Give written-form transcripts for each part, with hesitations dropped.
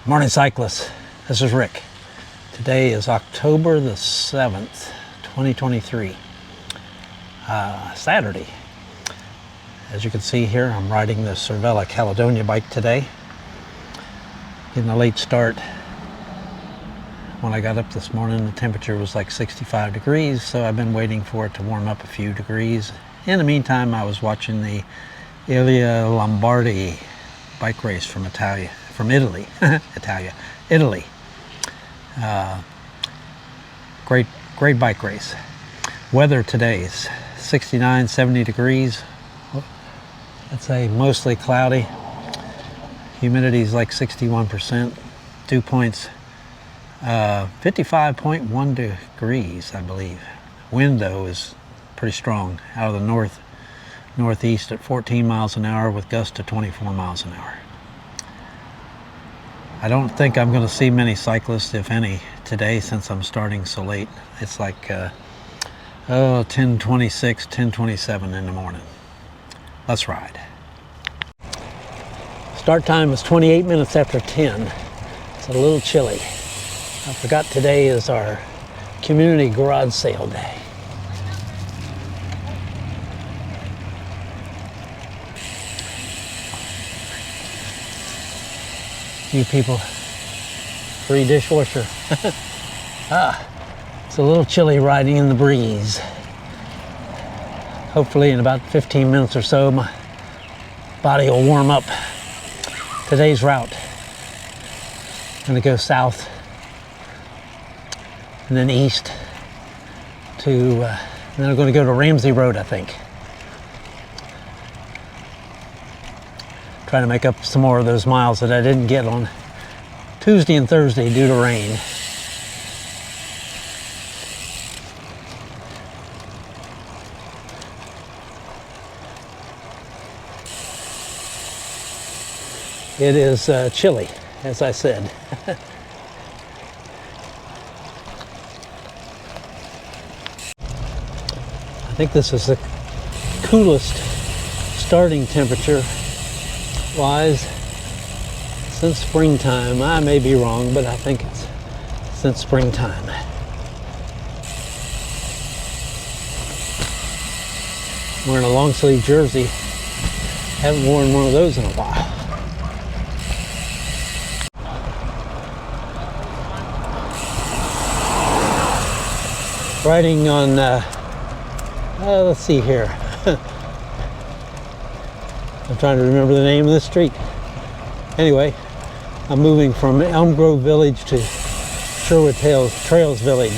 Morning cyclists, this is Rick. Today is October the 7th, 2023, Saturday. As you can see here, I'm riding the Cervelo Caledonia bike today. Getting a late start. When I got up this morning, the temperature was like 65 degrees, so I've been waiting for it to warm up a few degrees. In the meantime, I was watching the Illia Lombardi bike race from Italy. Italy. Great bike race. Weather today is 69, 70 degrees. I'd say mostly cloudy. Humidity is like 61%. Dew points 55.1 degrees, I believe. Wind though is pretty strong out of the northeast at 14 miles an hour with gusts to 24 miles an hour. I don't think I'm going to see many cyclists, if any, today since I'm starting so late. It's like 10:26, 10:27 in the morning. Let's ride. Start time is 28 minutes after 10. It's a little chilly. I forgot today is our community garage sale day. You people, free dishwasher. It's a little chilly riding in the breeze. Hopefully in about 15 minutes or so, my body will warm up. Today's route, I'm gonna go south and then east to, then I'm gonna go to Ramsey Road, I think. Trying to make up some more of those miles that I didn't get on Tuesday and Thursday due to rain. It is chilly, as I said. I think this is the coolest starting temperature wise since springtime. I may be wrong, but I think it's since springtime. Wearing a long sleeve jersey. Haven't worn one of those in a while. Riding on let's see here. I'm trying to remember the name of the street. Anyway, I'm moving from Elm Grove Village to Sherwood Trails Village.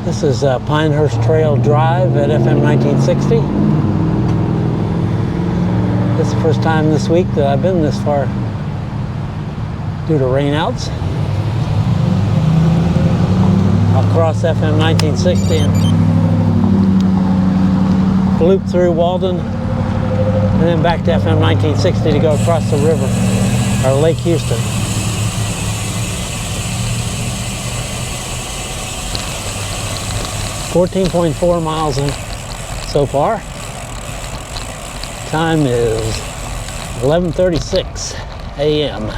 This is Pinehurst Trail Drive at FM 1960. This is the first time this week that I've been this far due to rainouts. I'll cross FM 1960 and loop through Walden and then back to FM 1960 to go across the river, or Lake Houston. .4 miles in so far. Time is 11:36 a.m.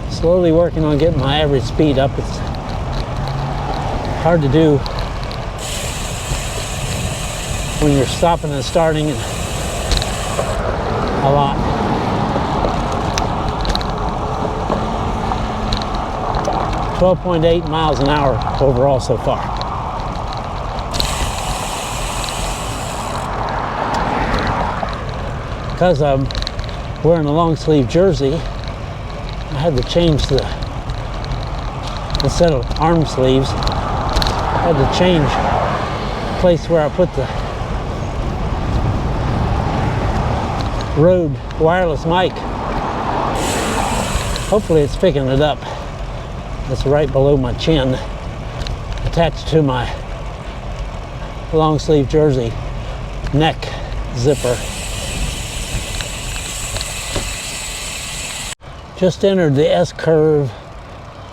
Slowly working on getting my average speed up. It's hard to do when you're stopping and starting a lot. .8 miles an hour overall so far. Because I'm wearing a long sleeve jersey, I had to change instead of arm sleeves, I had to change the place where I put the Rode wireless mic. Hopefully it's picking it up. It's right below my chin, attached to my long sleeve jersey neck zipper. Just entered the S curve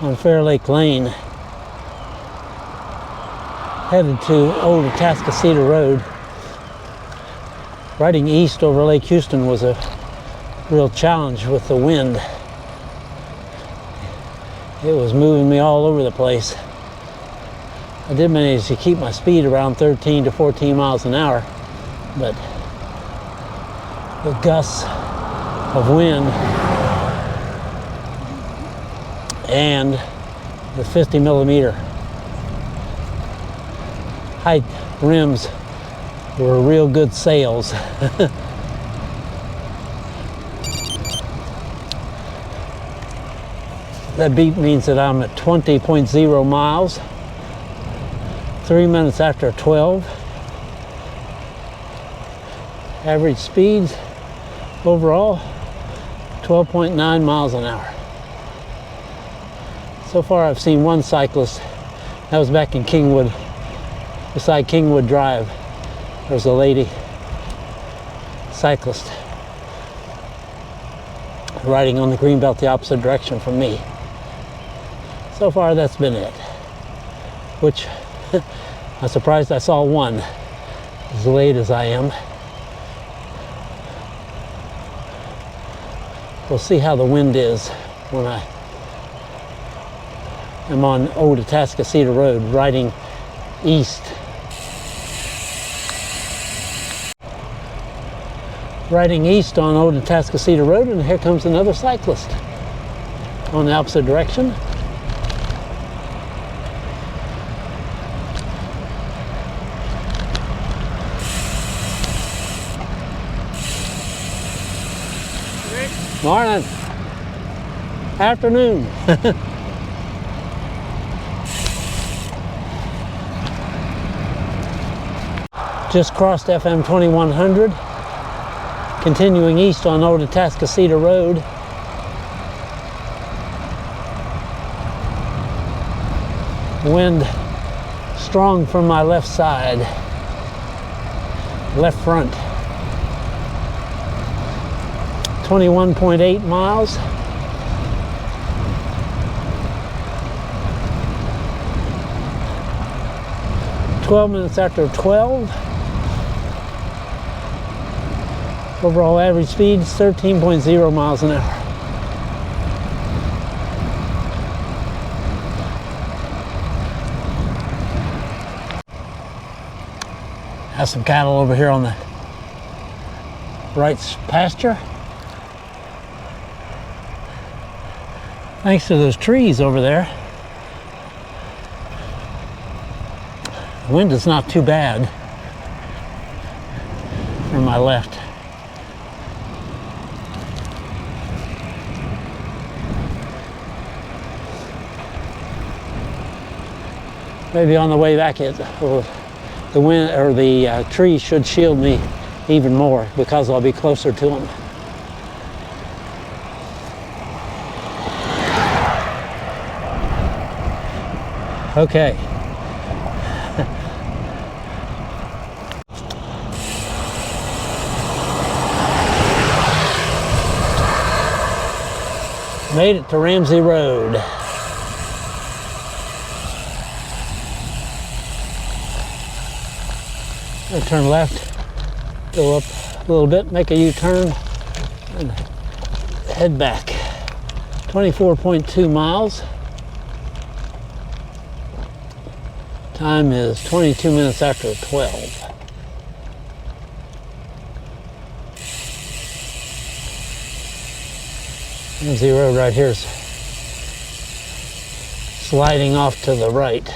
on Fair Lake Lane. Headed to Old Atascocita Road. Riding east over Lake Houston was a real challenge with the wind. It was moving me all over the place. I did manage to keep my speed around 13 to 14 miles an hour, but the gusts of wind and the 50 millimeter height rims were real good sails. That beep means that I'm at 20.0 miles, 3 minutes after 12. Average speeds overall, 12.9 miles an hour. So far I've seen one cyclist. That was back in Kingwood, beside Kingwood Drive. There's a lady cyclist riding on the green belt the opposite direction from me. So far that's been it, which I'm surprised I saw one as late as I am. We'll see how the wind is when I am on Old Atascocita Road riding east. Riding east on Old Atascocita Road, and here comes another cyclist on the opposite direction. Morning. Afternoon. Just crossed FM 2100. Continuing east on Old Atascocita Road. Wind strong from my left side, left front. 21.8 miles. Twelve minutes after 12. Overall average speed is 13.0 miles an hour. Have some cattle over here on the right pasture. Thanks to those trees over there, the wind is not too bad from my left. Maybe on the way back, the wind or the trees should shield me even more because I'll be closer to them. Okay. Made it to Ramsey Road. I'll turn left, go up a little bit, make a U-turn, and head back. 24.2 miles. Time is 22 minutes after 12. Ramsey Road right here is sliding off to the right,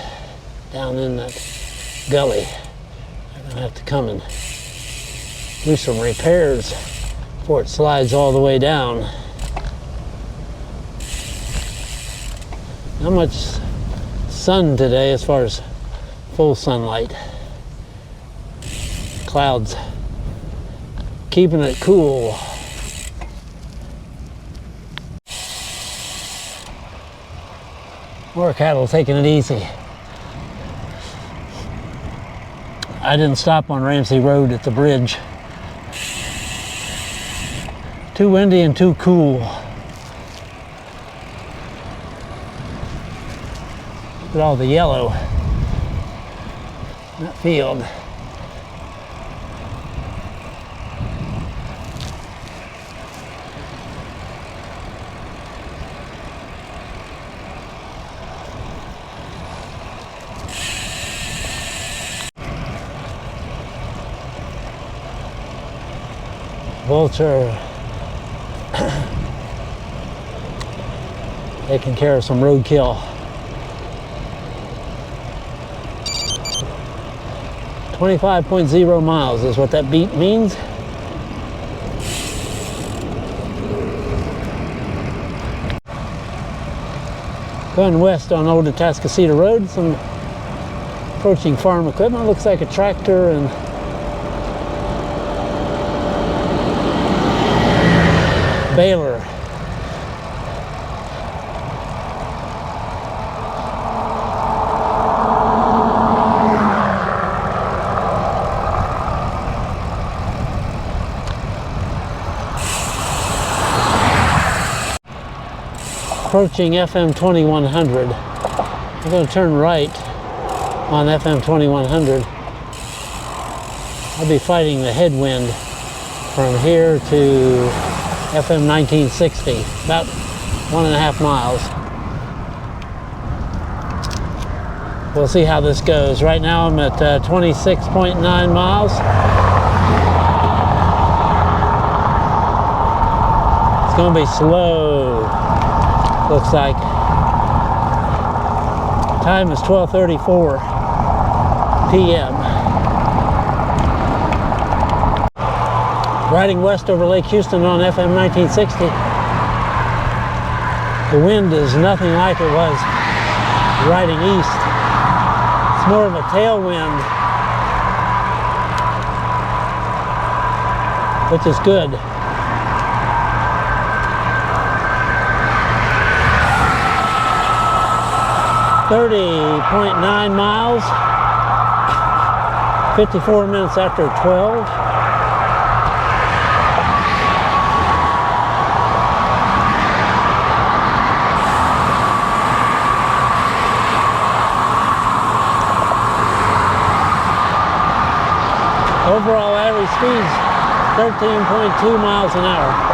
down in that gully. I'm gonna have to come and do some repairs before it slides all the way down. Not much sun today as far as full sunlight. Clouds keeping it cool. More cattle taking it easy. I didn't stop on Ramsey Road at the bridge. Too windy and too cool. Look at all the yellow in that field. Vulture taking care of some roadkill. 25.0 miles is what that beep means. Going west on Old Atascocita Road, some approaching farm equipment. Looks like a tractor and baler. Approaching FM 2100. I'm going to turn right on FM 2100. I'll be fighting the headwind from here to FM 1960, about 1.5 miles. We'll see how this goes. Right now I'm at 26.9 miles. It's going to be slow, looks like. Time is 12:34 p.m. Riding west over Lake Houston on FM 1960. The wind is nothing like it was riding east. It's more of a tailwind, which is good. .9 miles, 54 minutes after 12. Overall average speeds 13.2 miles an hour.